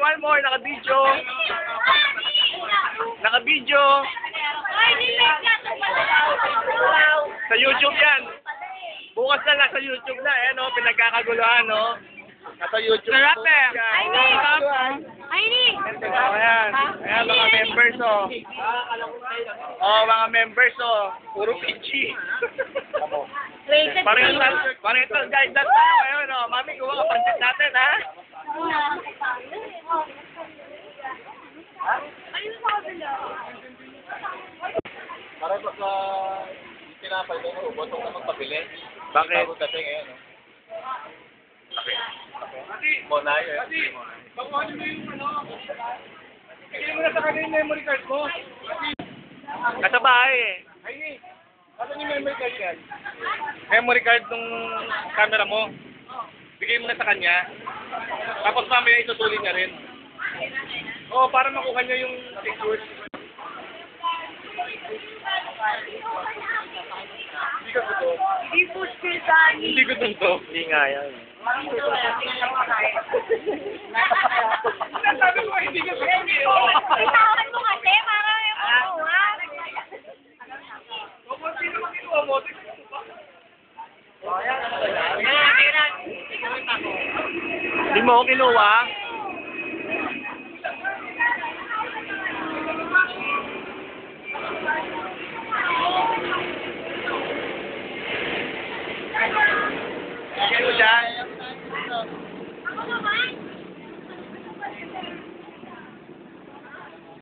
one more. Naka-video. Naka-video. Sa YouTube yan. Bukas na nasa YouTube na. Ayan o, pinagkakaguluhan o. Nasa YouTube. Sarap eh. Ayan. Ayan mga members o. Mga members o. Puro PG. Parental guide na tayo. Ayun o. Mami, kuha ka pansit natin ha. Para ba sa tinapay doon, botong na magpabili. Bakit? Bago dating ngayon, no? Mona yun. Bakuha nyo mo yung ano. Bigyan mo na sa kanya yung memory card mo. Nasa bahay eh. Ay, asan yung memory card yan? Memory card ng camera mo. Bigay mo na sa kanya. Tapos mamaya itutuloy niya rin. Oo, para makuha niya yung pictures. Hindi ka gusto. Hindi ko gusto. Hindi nga yan. Sabi mo, hindi ka gusto. Bitawan mo kasi, para yung makuha. Kung sino makinuha mo, Hindi mo ako kinuha.